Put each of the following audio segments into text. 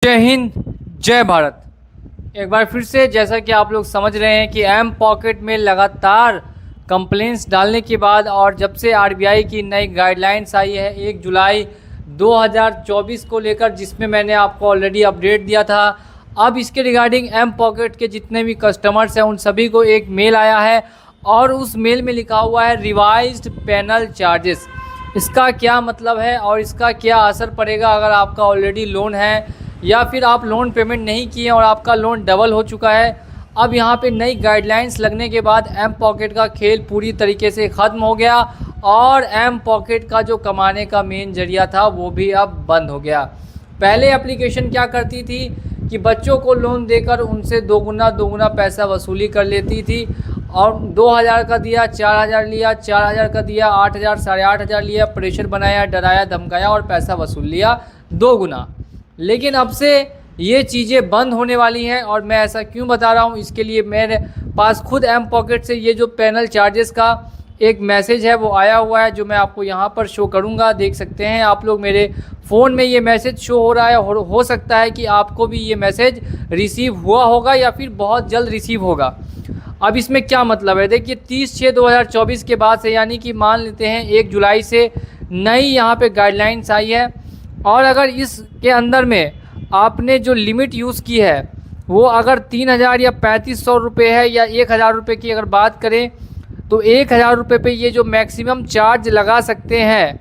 जय हिंद, जय भारत। एक बार फिर से जैसा कि आप लोग समझ रहे हैं कि एम पॉकेट में लगातार कंप्लेंट्स डालने के बाद और जब से आरबीआई की नई गाइडलाइंस आई है 1 जुलाई 2024 को लेकर, जिसमें मैंने आपको ऑलरेडी अपडेट दिया था। अब इसके रिगार्डिंग एम पॉकेट के जितने भी कस्टमर्स हैं उन सभी को एक मेल आया है और उस मेल में लिखा हुआ है रिवाइज्ड पेनल चार्जेस। इसका क्या मतलब है और इसका क्या असर पड़ेगा अगर आपका ऑलरेडी लोन है या फिर आप लोन पेमेंट नहीं किए और आपका लोन डबल हो चुका है। अब यहाँ पे नई गाइडलाइंस लगने के बाद एम पॉकेट का खेल पूरी तरीके से ख़त्म हो गया और एम पॉकेट का जो कमाने का मेन जरिया था वो भी अब बंद हो गया। पहले एप्लीकेशन क्या करती थी कि बच्चों को लोन देकर उनसे दोगुना पैसा वसूली कर लेती थी और 2000 का दिया, 4000 लिया, 4000 का दिया, 8000, 8500 लिया, प्रेशर बनाया, डराया, धमकाया और पैसा वसूल लिया दोगुना। लेकिन अब से ये चीज़ें बंद होने वाली हैं और मैं ऐसा क्यों बता रहा हूँ, इसके लिए मेरे पास खुद एम पॉकेट से ये जो पेनल चार्जेस का एक मैसेज है वो आया हुआ है, जो मैं आपको यहाँ पर शो करूँगा। देख सकते हैं आप लोग, मेरे फ़ोन में ये मैसेज शो हो रहा है। हो सकता है कि आपको भी ये मैसेज रिसीव हुआ होगा या फिर बहुत जल्द रिसीव होगा। अब इसमें क्या मतलब है, देखिए 30/6/2024 के बाद से, यानी कि मान लेते हैं 1 जुलाई से नई यहाँ पे गाइडलाइंस आई है और अगर इसके अंदर में आपने जो लिमिट यूज़ की है वो अगर 3000 या 3500 रुपये है या 1000 रुपये की अगर बात करें तो 1000 रुपये पे ये जो मैक्सिमम चार्ज लगा सकते हैं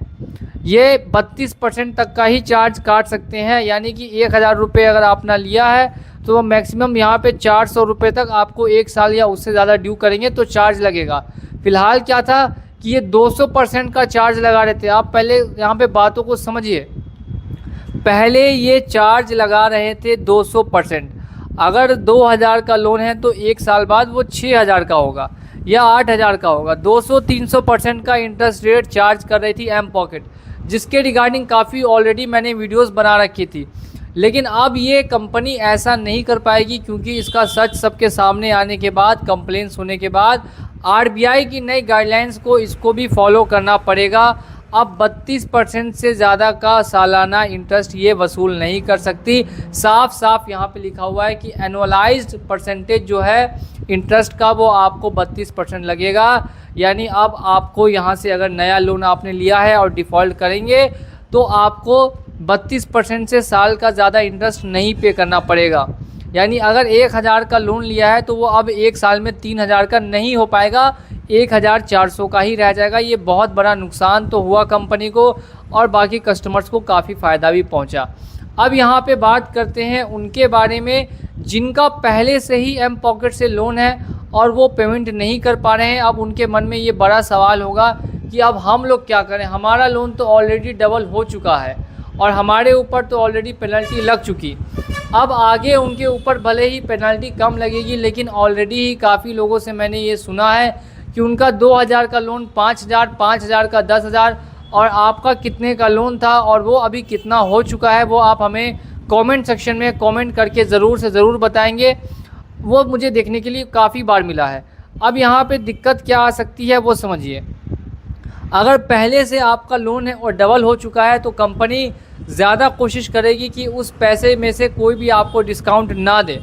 ये 32% तक का ही चार्ज काट सकते हैं। यानी कि 1000 रुपये अगर आपने लिया है तो वो मैक्सिमम यहाँ पे 400 रुपये तक आपको 1 साल या उससे ज़्यादा ड्यू करेंगे तो चार्ज लगेगा। फ़िलहाल क्या था कि ये 200% का चार्ज लगा रहे थे। आप पहले यहाँ पे बातों को समझिए। पहले ये चार्ज लगा रहे थे 200%। अगर 2000 का लोन है तो 1 साल बाद वो 6000 का होगा या 8000 का होगा। 200-300% का इंटरेस्ट रेट चार्ज कर रही थी एम पॉकेट, जिसके रिगार्डिंग काफ़ी ऑलरेडी मैंने वीडियोस बना रखी थी। लेकिन अब ये कंपनी ऐसा नहीं कर पाएगी क्योंकि इसका सच सबके सामने आने के बाद, कंप्लेंट्स होने के बाद आरबीआई की नई गाइडलाइंस को इसको भी फॉलो करना पड़ेगा। अब 32% से ज़्यादा का सालाना इंटरेस्ट ये वसूल नहीं कर सकती। साफ साफ यहाँ पे लिखा हुआ है कि एनुअलाइज्ड परसेंटेज जो है इंटरेस्ट का वो आपको 32% लगेगा। यानी अब आपको यहाँ से अगर नया लोन आपने लिया है और डिफ़ॉल्ट करेंगे तो आपको 32% से साल का ज़्यादा इंटरेस्ट नहीं पे करना पड़ेगा। यानी अगर 1000 का लोन लिया है तो वो अब 1 साल में 3000 का नहीं हो पाएगा, 1400 का ही रह जाएगा। ये बहुत बड़ा नुकसान तो हुआ कंपनी को और बाकी कस्टमर्स को काफ़ी फ़ायदा भी पहुंचा। अब यहाँ पे बात करते हैं उनके बारे में जिनका पहले से ही एम पॉकेट से लोन है और वो पेमेंट नहीं कर पा रहे हैं। अब उनके मन में ये बड़ा सवाल होगा कि अब हम लोग क्या करें, हमारा लोन तो ऑलरेडी डबल हो चुका है और हमारे ऊपर तो ऑलरेडी पेनल्टी लग चुकी। अब आगे उनके ऊपर भले ही पेनल्टी कम लगेगी, लेकिन ऑलरेडी ही काफ़ी लोगों से मैंने ये सुना है कि उनका 2000 का लोन 5000, 5000 का 10,000 और आपका कितने का लोन था और वो अभी कितना हो चुका है वो आप हमें कमेंट सेक्शन में कमेंट करके ज़रूर से ज़रूर बताएंगे। वो मुझे देखने के लिए काफ़ी बार मिला है। अब यहाँ पे दिक्कत क्या आ सकती है वो समझिए। अगर पहले से आपका लोन है और डबल हो चुका है तो कंपनी ज़्यादा कोशिश करेगी कि उस पैसे में से कोई भी आपको डिस्काउंट ना दे,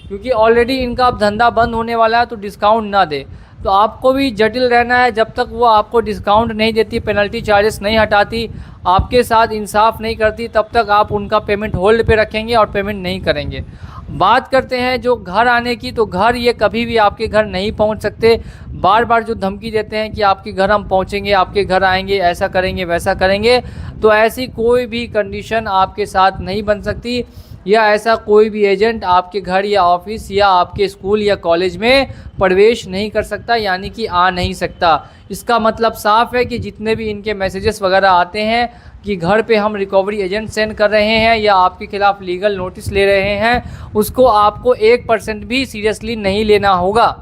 क्योंकि ऑलरेडी इनका अब धंधा बंद होने वाला है तो डिस्काउंट ना दे। तो आपको भी जटिल रहना है जब तक वो आपको डिस्काउंट नहीं देती, पेनल्टी चार्जेस नहीं हटाती, आपके साथ इंसाफ नहीं करती, तब तक आप उनका पेमेंट होल्ड पे रखेंगे और पेमेंट नहीं करेंगे। बात करते हैं जो घर आने की, तो घर ये कभी भी आपके घर नहीं पहुंच सकते। बार बार जो धमकी देते हैं कि आपके घर हम पहुंचेंगे, आपके घर आएंगे, ऐसा करेंगे, वैसा करेंगे, तो ऐसी कोई भी कंडीशन आपके साथ नहीं बन सकती या ऐसा कोई भी एजेंट आपके घर या ऑफिस या आपके स्कूल या कॉलेज में प्रवेश नहीं कर सकता, यानी कि आ नहीं सकता। इसका मतलब साफ है कि जितने भी इनके मैसेजेस वगैरह आते हैं कि घर पे हम रिकवरी एजेंट सेंड कर रहे हैं या आपके खिलाफ लीगल नोटिस ले रहे हैं, उसको आपको 1% भी सीरियसली नहीं लेना होगा।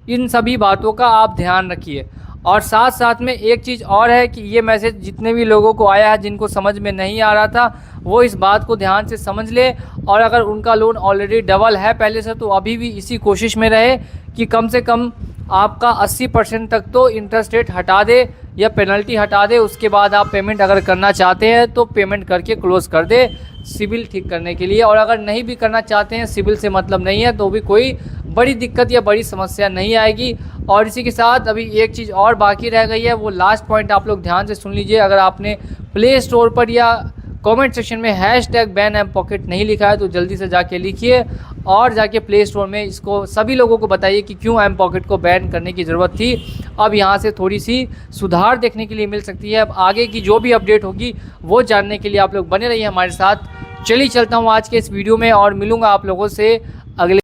इन सभी बातों का आप ध्यान रखिए। और साथ साथ में एक चीज़ और है कि ये मैसेज जितने भी लोगों को आया है जिनको समझ में नहीं आ रहा था वो इस बात को ध्यान से समझ ले, और अगर उनका लोन ऑलरेडी डबल है पहले से तो अभी भी इसी कोशिश में रहे कि कम से कम आपका 80% तक तो इंटरेस्ट रेट हटा दे, या पेनल्टी हटा दे। उसके बाद आप पेमेंट अगर करना चाहते हैं तो पेमेंट करके क्लोज़ कर दे सिविल ठीक करने के लिए। और अगर नहीं भी करना चाहते हैं, सिविल से मतलब नहीं है, तो भी कोई बड़ी दिक्कत या बड़ी समस्या नहीं आएगी। और इसी के साथ अभी एक चीज़ और बाकी रह गई है, वो लास्ट पॉइंट आप लोग ध्यान से सुन लीजिए। अगर आपने प्ले स्टोर पर या कमेंट सेक्शन में #बैन एम पॉकेट नहीं लिखा है तो जल्दी से जाके लिखिए और जाके प्ले स्टोर में इसको सभी लोगों को बताइए कि क्यों एम पॉकेट को बैन करने की ज़रूरत थी। अब यहाँ से थोड़ी सी सुधार देखने के लिए मिल सकती है। अब आगे की जो भी अपडेट होगी वो जानने के लिए आप लोग बने रहिए हमारे साथ। चलिए चलता हूँ आज के इस वीडियो में और मिलूँगा आप लोगों से अगले